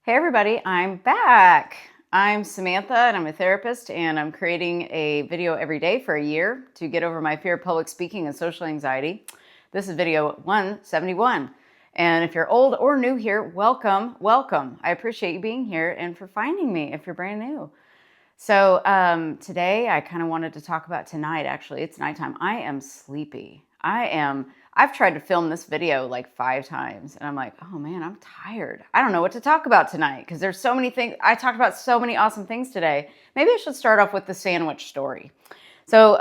Hey everybody, I'm back. I'm Samantha and I'm a therapist, and I'm creating a video every day for a year to get over my fear of public speaking and social anxiety. This is video 171. And if you're old or new here, welcome, welcome. I appreciate you being here and for finding me if you're brand new. So today I kind of wanted to talk about tonight. Actually, it's nighttime. I am sleepy. I've tried to film this video like 5 times and I'm like, oh man, I'm tired. I don't know what to talk about tonight because there's so many things. I talked about so many awesome things today. Maybe I should start off with the sandwich story. So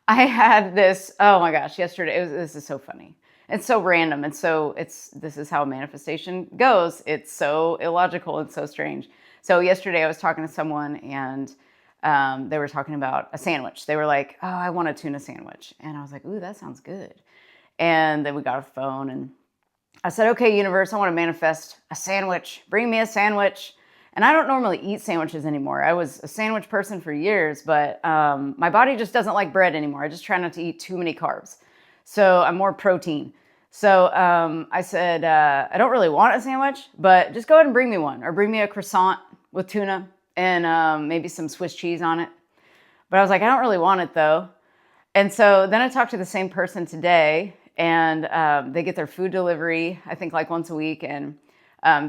I had this, oh my gosh, yesterday. This is so funny. It's so random. And so this is how manifestation goes. It's so illogical and so strange. So yesterday I was talking to someone and they were talking about a sandwich. They were like, oh, I want a tuna sandwich. And I was like, ooh, that sounds good. And then we got a phone and I said, okay, universe, I want to manifest a sandwich. Bring me a sandwich. And I don't normally eat sandwiches anymore. I was a sandwich person for years, but my body just doesn't like bread anymore. I just try not to eat too many carbs. So I'm more protein. So I said, I don't really want a sandwich, but just go ahead and bring me one, or bring me a croissant with tuna and maybe some Swiss cheese on it. But I was like, I don't really want it though. And so then I talked to the same person today, and they get their food delivery, I think like once a week. And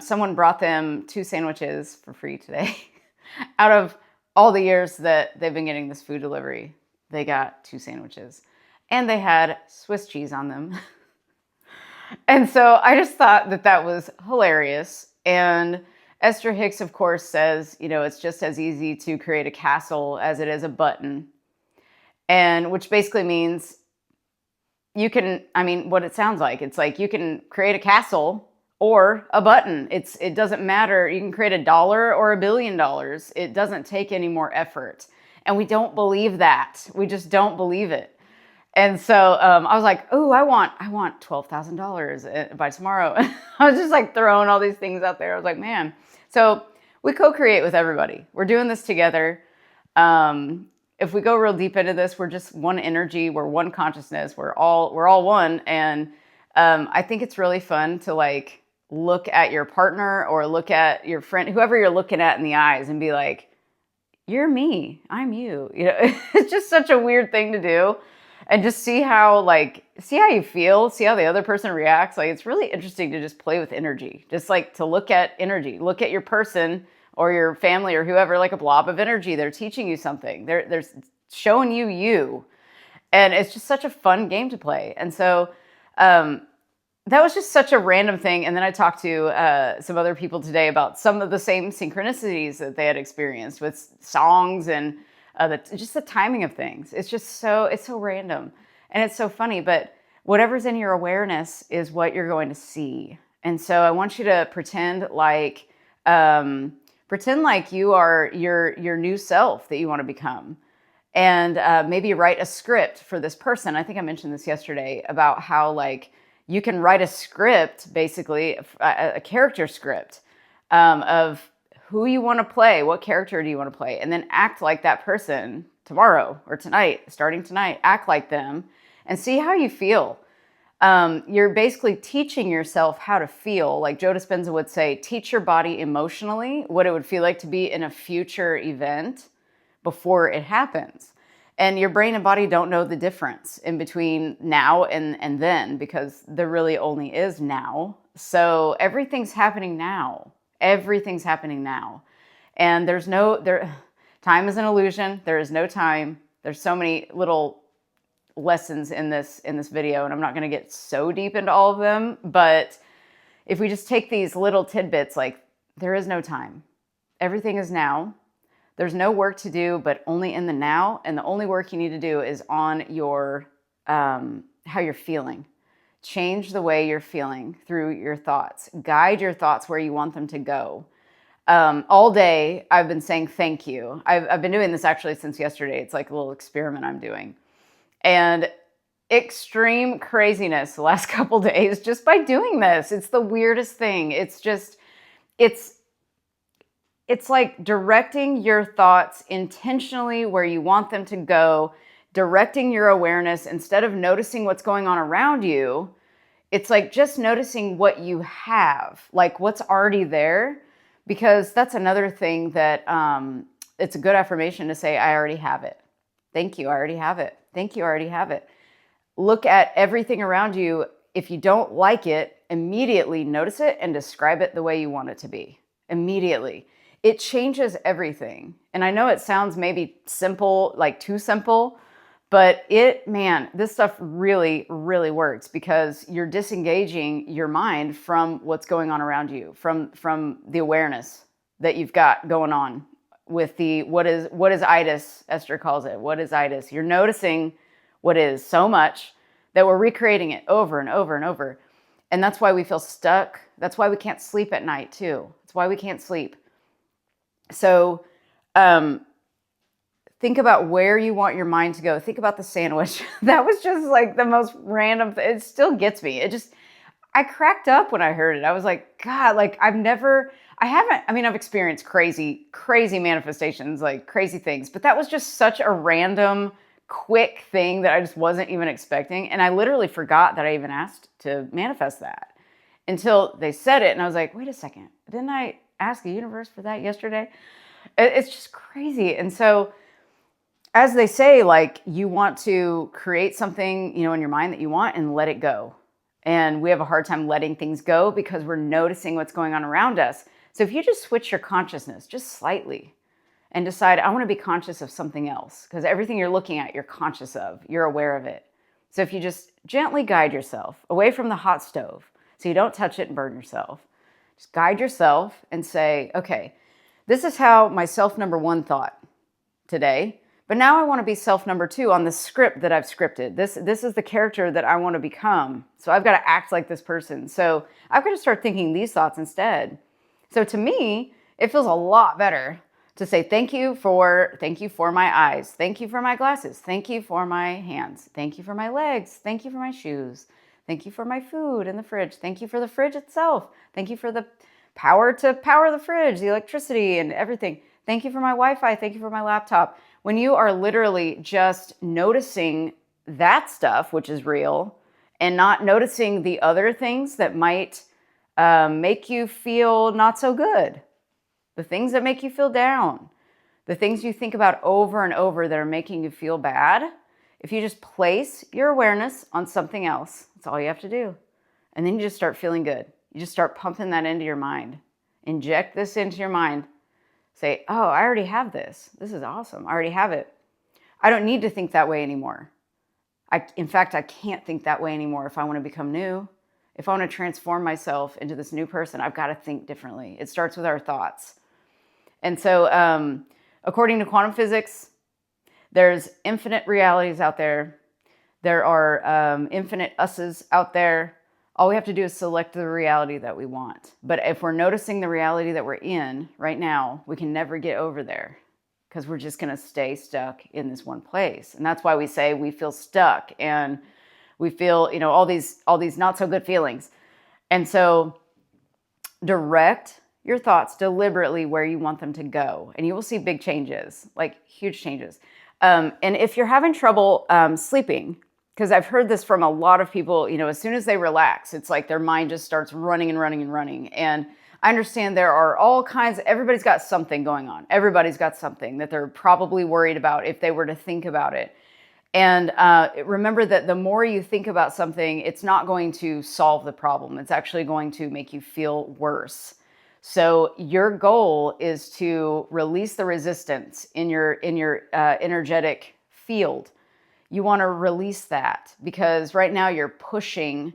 someone brought them 2 sandwiches for free today. Out of all the years that they've been getting this food delivery, they got 2 sandwiches. And they had Swiss cheese on them. And so I just thought that that was hilarious. And Esther Hicks, of course, says, it's just as easy to create a castle as it is a button. And which basically means you can, what it sounds like, it's like you can create a castle or a button. It doesn't matter. You can create $1 or $1 billion. It doesn't take any more effort. And we don't believe that. We just don't believe it. And so I was like, oh, I want $12,000 by tomorrow. I was just like throwing all these things out there. I was like, man. So we co-create with everybody. We're doing this together. If we go real deep into this, we're just one energy. We're one consciousness. We're all one. And I think it's really fun to like look at your partner or look at your friend, whoever you're looking at in the eyes, and be like, you're me, I'm you. It's just such a weird thing to do. And just see how you feel, see how the other person reacts. Like, it's really interesting to just play with energy. Just like to look at energy, look at your person or your family or whoever, like a blob of energy. They're teaching you something. They're showing you. And it's just such a fun game to play. And so that was just such a random thing. And then I talked to some other people today about some of the same synchronicities that they had experienced with songs and just the timing of things. It's so random and it's so funny, but whatever's in your awareness is what you're going to see. And so I want you to pretend like you are your new self that you want to become. And maybe write a script for this person. I think I mentioned this yesterday about how like you can write a script, basically a character script of who you want to play, what character do you want to play, and then act like that person tomorrow or tonight, starting tonight. Act like them and see how you feel. You're basically teaching yourself how to feel. Like Joe Dispenza would say, teach your body emotionally what it would feel like to be in a future event before it happens. And your brain and body don't know the difference in between now and then, because there really only is now. So everything's happening now. Everything's happening now. And time is an illusion. There is no time. There's so many little lessons in this video, and I'm not going to get so deep into all of them, but if we just take these little tidbits, like there is no time. Everything is now. There's no work to do, but only in the now. And the only work you need to do is on your how you're feeling. Change the way you're feeling through your thoughts. Guide your thoughts where you want them to go. All day, I've been saying thank you. I've been doing this actually since yesterday. It's like a little experiment I'm doing. And extreme craziness the last couple days just by doing this. It's the weirdest thing. It's like directing your thoughts intentionally where you want them to go, directing your awareness instead of noticing what's going on around you It's like just noticing what you have, like what's already there, because that's another thing that it's a good affirmation to say, I already have it. Thank you, I already have it. Thank you, I already have it. Look at everything around you. If you don't like it, immediately notice it and describe it the way you want it to be. Immediately. It changes everything. And I know it sounds maybe simple, like too simple, but this stuff really, really works because you're disengaging your mind from what's going on around you, from the awareness that you've got going on with the, what is itis, Esther calls it. What is itis? You're noticing what is so much that we're recreating it over and over and over. And that's why we feel stuck. That's why we can't sleep at night too. That's why we can't sleep. So, think about where you want your mind to go. Think about the sandwich. That was just like the most random thing. It still gets me. I cracked up when I heard it. I was like, God, like I've experienced crazy manifestations, like crazy things, but that was just such a random, quick thing that I just wasn't even expecting. And I literally forgot that I even asked to manifest that until they said it. And I was like, wait a second, didn't I ask the universe for that yesterday? It's just crazy. And so, as they say, like you want to create something, in your mind that you want and let it go. And we have a hard time letting things go because we're noticing what's going on around us. So if you just switch your consciousness just slightly and decide, I want to be conscious of something else, because everything you're looking at, you're conscious of, you're aware of it. So if you just gently guide yourself away from the hot stove so you don't touch it and burn yourself, just guide yourself and say, okay, this is how my self number one thought today. But now I want to be self number two on the script that I've scripted. This is the character that I want to become. So I've got to act like this person. So I've got to start thinking these thoughts instead. So to me, it feels a lot better to say thank you for my eyes. Thank you for my glasses. Thank you for my hands. Thank you for my legs. Thank you for my shoes. Thank you for my food in the fridge. Thank you for the fridge itself. Thank you for the power to power the fridge, the electricity and everything. Thank you for my Wi-Fi. Thank you for my laptop. When you are literally just noticing that stuff, which is real, and not noticing the other things that might make you feel not so good, the things that make you feel down, the things you think about over and over that are making you feel bad, if you just place your awareness on something else, that's all you have to do. And then you just start feeling good. You just start pumping that into your mind. Inject this into your mind. Say, oh, I already have this. This is awesome. I already have it. I don't need to think that way anymore. In fact, I can't think that way anymore if I want to become new. If I want to transform myself into this new person, I've got to think differently. It starts with our thoughts. And so, according to quantum physics, there's infinite realities out there. There are infinite us's out there. All we have to do is select the reality that we want. But if we're noticing the reality that we're in right now, we can never get over there because we're just going to stay stuck in this one place. And that's why we say we feel stuck and we feel, all these not so good feelings. And so direct your thoughts deliberately where you want them to go. And you will see big changes, like huge changes. And if you're having trouble sleeping, because I've heard this from a lot of people, as soon as they relax, it's like their mind just starts running and running and running. And I understand there are all kinds, everybody's got something going on. Everybody's got something that they're probably worried about if they were to think about it. And remember that the more you think about something, it's not going to solve the problem. It's actually going to make you feel worse. So your goal is to release the resistance in your energetic field. You want to release that because right now you're pushing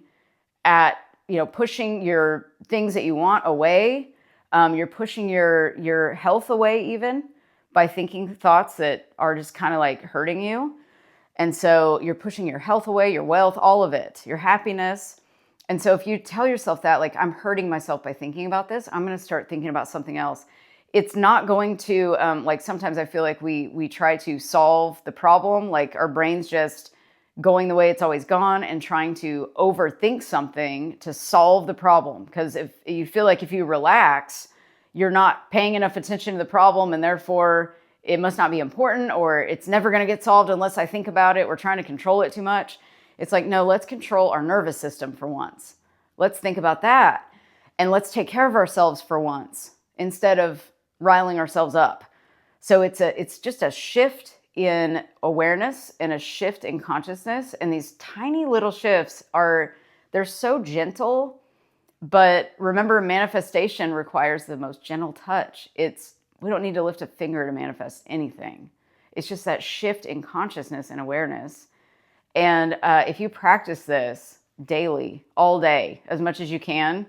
your things that you want away. You're pushing your health away even by thinking thoughts that are just kind of like hurting you. And so you're pushing your health away, your wealth, all of it, your happiness. And so if you tell yourself that, like, I'm hurting myself by thinking about this, I'm going to start thinking about something else. It's not going to, like sometimes I feel like we try to solve the problem, like our brain's just going the way it's always gone and trying to overthink something to solve the problem. Because if you feel like if you relax, you're not paying enough attention to the problem and therefore it must not be important or it's never going to get solved unless I think about it. We're trying to control it too much. It's like, no, let's control our nervous system for once. Let's think about that. And let's take care of ourselves for once instead of riling ourselves up. So it's just a shift in awareness and a shift in consciousness. And these tiny little shifts they're so gentle, but remember, manifestation requires the most gentle touch. We don't need to lift a finger to manifest anything. It's just that shift in consciousness and awareness. And if you practice this daily, all day, as much as you can,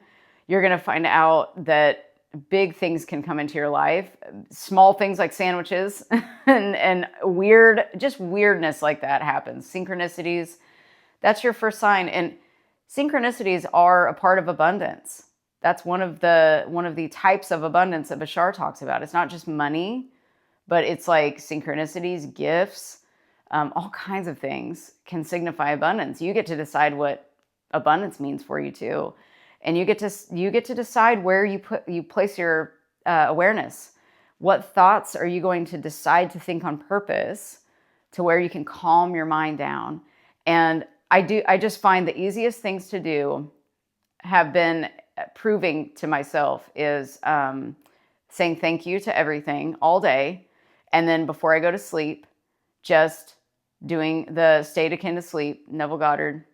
you're going to find out that big things can come into your life. Small things like sandwiches and weirdness like that happens. Synchronicities, that's your first sign. And synchronicities are a part of abundance. That's one of the types of abundance that Bashar talks about. It's not just money, but it's like synchronicities, gifts, all kinds of things can signify abundance. You get to decide what abundance means for you too. And you get to decide where you place your awareness. What thoughts are you going to decide to think on purpose to where you can calm your mind down? And I just find the easiest things to do have been proving to myself is saying thank you to everything all day. And then before I go to sleep, just doing the state akin to sleep, Neville Goddard,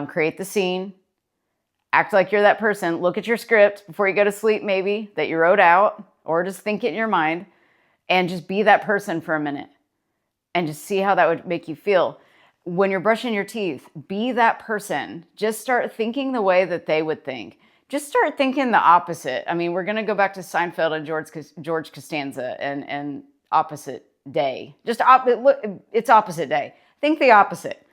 create the scene, act like you're that person, look at your script before you go to sleep maybe that you wrote out, or just think it in your mind and just be that person for a minute and just see how that would make you feel. When you're brushing your teeth, be that person. Just start thinking the way that they would think. Just start thinking the opposite. I mean, we're going to go back to Seinfeld and George Costanza and opposite day. It's opposite day. Think the opposite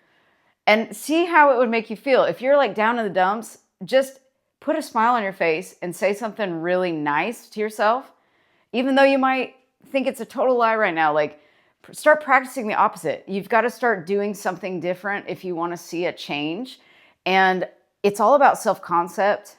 and see how it would make you feel. If you're like down in the dumps, just put a smile on your face and say something really nice to yourself, even though you might think it's a total lie right now. Like, start practicing the opposite. You've got to start doing something different if you want to see a change. And it's all about self-concept.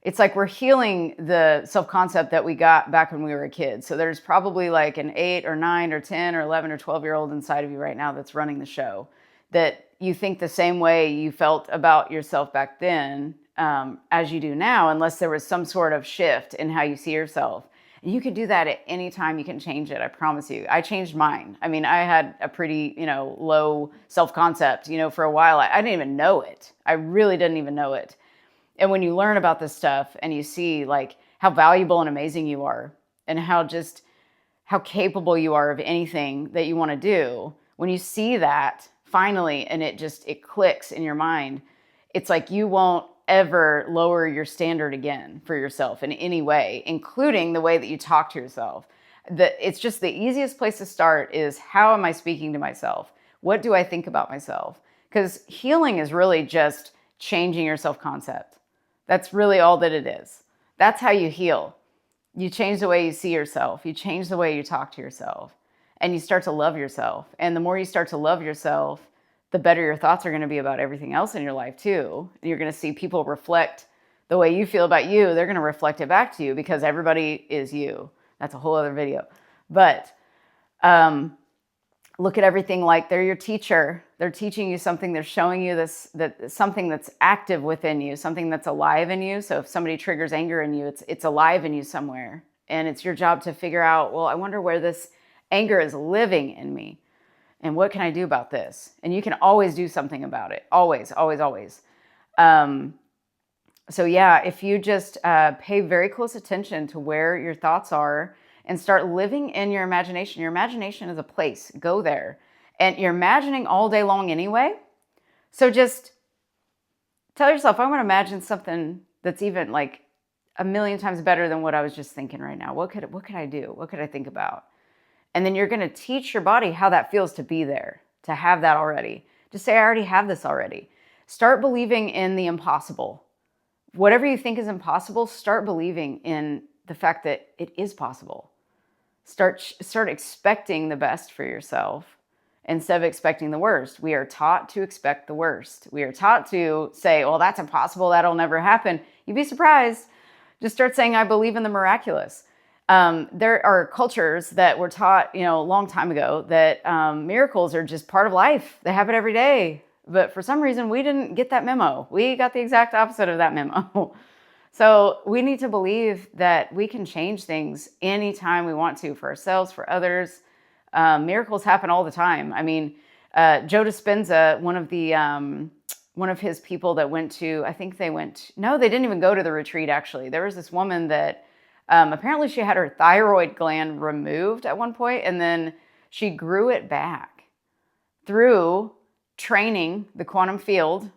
It's like we're healing the self-concept that we got back when we were a kid. So there's probably like an 8 or 9 or 10 or 11 or 12-year-old inside of you right now that's running the show, that you think the same way you felt about yourself back then as you do now, unless there was some sort of shift in how you see yourself. You can do that at any time. You can change it. I promise you. I changed mine. I mean, I had a pretty, low self-concept, for a while. I didn't even know it. I really didn't even know it. And when you learn about this stuff and you see like how valuable and amazing you are and how capable you are of anything that you want to do, when you see that finally, and it clicks in your mind, it's like you won't ever lower your standard again for yourself in any way, including the way that you talk to yourself. It's just the easiest place to start is, how am I speaking to myself? What do I think about myself? Because healing is really just changing your self-concept. That's really all that it is. That's how you heal. You change the way you see yourself. You change the way you talk to yourself. And you start to love yourself. And the more you start to love yourself, the better your thoughts are going to be about everything else in your life too. And you're going to see people reflect the way you feel about you. They're going to reflect it back to you, because everybody is you. That's a whole other video. But look at everything like they're your teacher. They're teaching you something. They're showing you something that's active within you, something that's alive in you. So if somebody triggers anger in you, it's alive in you somewhere. And it's your job to figure out, well, I wonder where this anger is living in me. And what can I do about this? And you can always do something about it. Always, always, always. So yeah, if you just pay very close attention to where your thoughts are and start living in your imagination. Your imagination is a place. Go there. And you're imagining all day long anyway. So just tell yourself, I want to imagine something that's even like a million times better than what I was just thinking right now. What could I do? What could I think about? And then you're going to teach your body how that feels to be there, to have that already. Just say, I already have this already. Start believing in the impossible. Whatever you think is impossible, start believing in the fact that it is possible. Start expecting the best for yourself instead of expecting the worst. We are taught to expect the worst. We are taught to say, well, that's impossible. That'll never happen. You'd be surprised. Just start saying, I believe in the miraculous. There are cultures that were taught, a long time ago that miracles are just part of life. They happen every day. But for some reason, we didn't get that memo. We got the exact opposite of that memo. So we need to believe that we can change things anytime we want to, for ourselves, for others. Miracles happen all the time. I mean, Joe Dispenza, one of his people that went to, I think they went, no, they didn't even go to the retreat, actually. There was this woman that apparently she had her thyroid gland removed at one point, and then she grew it back through training the quantum field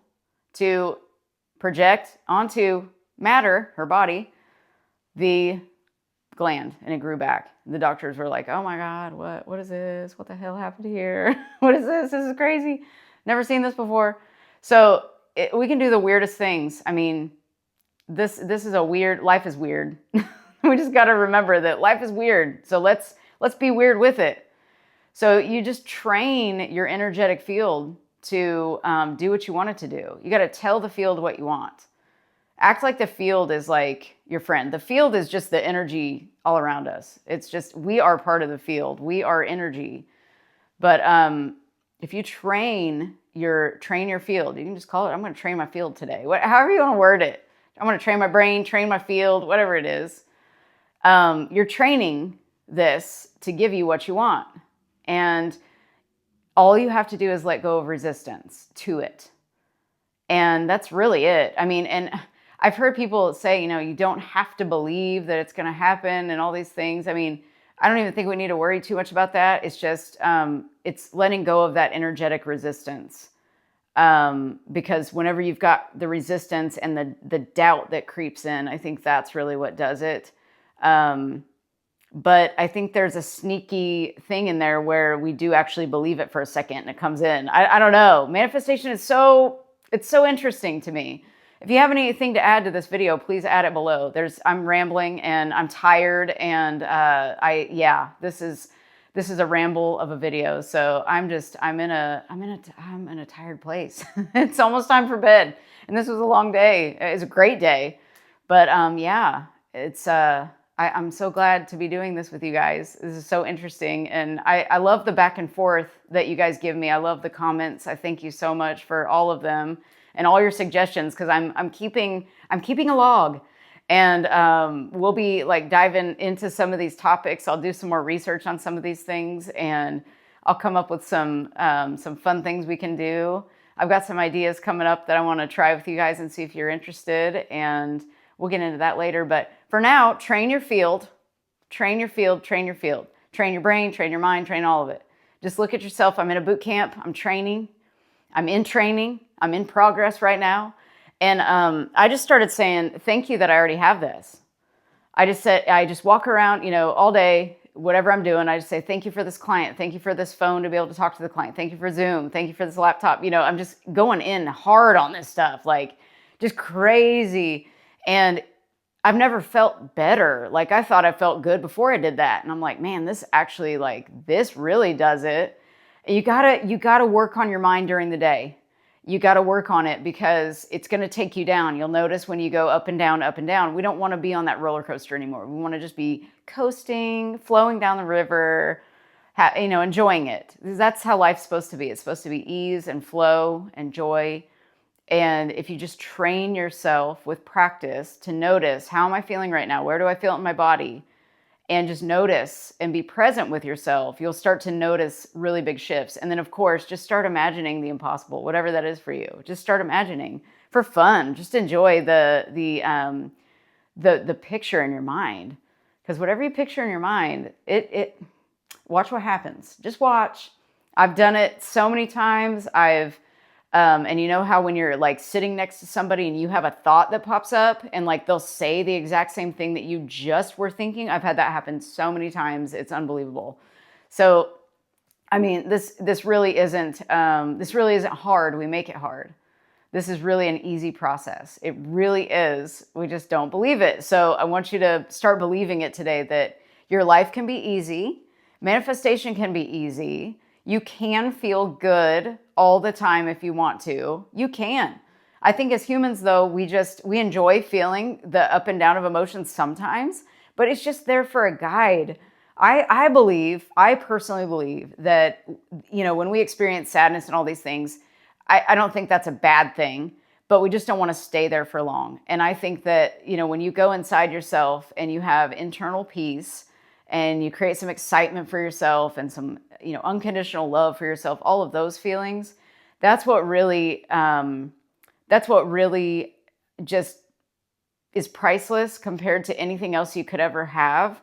to project onto matter, her body, the gland, and it grew back. The doctors were like, oh my God, what is this? What the hell happened here? What is this? This is crazy. Never seen this before. So we can do the weirdest things. I mean, this is life is weird. We just got to remember that life is weird. So let's be weird with it. So you just train your energetic field to do what you want it to do. You got to tell the field what you want. Act like the field is like your friend. The field is just the energy all around us. It's just, we are part of the field. We are energy. But if you train your field, you can just call it, I'm going to train my field today. However you want to word it. I'm going to train my brain, train my field, whatever it is. You're training this to give you what you want. And all you have to do is let go of resistance to it. And that's really it. I mean, and I've heard people say, you don't have to believe that it's going to happen and all these things. I mean, I don't even think we need to worry too much about that. It's just, it's letting go of that energetic resistance. Because whenever you've got the resistance and the doubt that creeps in, I think that's really what does it. But I think there's a sneaky thing in there where we do actually believe it for a second and it comes in. I don't know. Manifestation is it's so interesting to me. If you have anything to add to this video, please add it below. I'm rambling and I'm tired and this is a ramble of a video. So I'm in a tired place. It's almost time for bed. And this was a long day. It's a great day. But I'm so glad to be doing this with you guys. This is so interesting. And I love the back and forth that you guys give me. I love the comments. I thank you so much for all of them and all your suggestions, because I'm keeping a log. And we'll be like diving into some of these topics. I'll do some more research on some of these things, and I'll come up with some fun things we can do. I've got some ideas coming up that I want to try with you guys and see if you're interested, and we'll get into that later. But for now, train your field, train your field, train your field. Train your brain, train your mind, train all of it. Just look at yourself. I'm in a boot camp. I'm training. I'm in training. I'm in progress right now. And I just started saying, thank you that I already have this. I just walk around, all day, whatever I'm doing. I just say, thank you for this client. Thank you for this phone to be able to talk to the client. Thank you for Zoom. Thank you for this laptop. I'm just going in hard on this stuff, like just crazy. And I've never felt better. Like I thought I felt good before I did that. And I'm like, man, this actually this really does it. You gotta work on your mind during the day. You got to work on it because it's going to take you down. You'll notice when you go up and down, we don't want to be on that roller coaster anymore. We want to just be coasting, flowing down the river, enjoying it. That's how life's supposed to be. It's supposed to be ease and flow and joy. And if you just train yourself with practice to notice, how am I feeling right now? Where do I feel it in my body? And just notice and be present with yourself, you'll start to notice really big shifts. And then, of course, just start imagining the impossible, whatever that is for you. Just start imagining for fun. Just enjoy the picture in your mind, because whatever you picture in your mind, watch what happens. Just watch. I've done it so many times. And you know how when you're sitting next to somebody and you have a thought that pops up and they'll say the exact same thing that you just were thinking? I've had that happen so many times. It's unbelievable. So, I mean, this really isn't hard. We make it hard. This is really an easy process. It really is. We just don't believe it. So I want you to start believing it today, that your life can be easy. Manifestation can be easy. You can feel good all the time if you want to. You can. I think as humans, though, we enjoy feeling the up and down of emotions sometimes, but it's just there for a guide. I personally believe that, when we experience sadness and all these things, I don't think that's a bad thing, but we just don't want to stay there for long. And I think that, when you go inside yourself and you have internal peace and you create some excitement for yourself and some, unconditional love for yourself, all of those feelings, that's what really just is priceless compared to anything else you could ever have.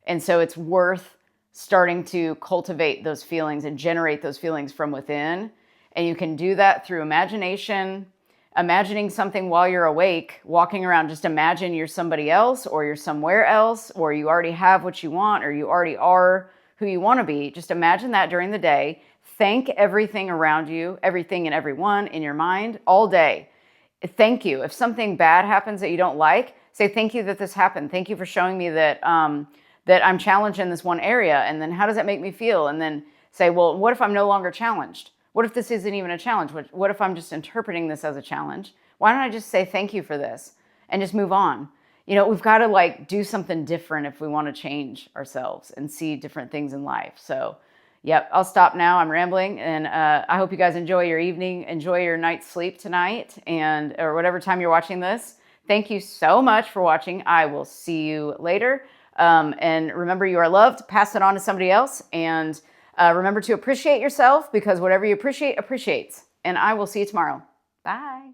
And so it's worth starting to cultivate those feelings and generate those feelings from within. And you can do that through imagination, imagining something while you're awake, walking around. Just imagine you're somebody else, or you're somewhere else, or you already have what you want, or you already are who you want to be. Just imagine that during the day. Thank everything around you, everything and everyone in your mind all day. Thank you. If something bad happens that you don't like, say, thank you that this happened. Thank you for showing me that that I'm challenged in this one area. And then how does that make me feel? And then say, well, what if I'm no longer challenged? What if this isn't even a challenge? What if I'm just interpreting this as a challenge? Why don't I just say thank you for this and just move on? We've got to do something different if we want to change ourselves and see different things in life. So, yep, I'll stop now. I'm rambling, and I hope you guys enjoy your evening, enjoy your night's sleep tonight, or whatever time you're watching this. Thank you so much for watching. I will see you later. And remember, you are loved. Pass it on to somebody else. And remember to appreciate yourself, because whatever you appreciate appreciates. And I will see you tomorrow. Bye.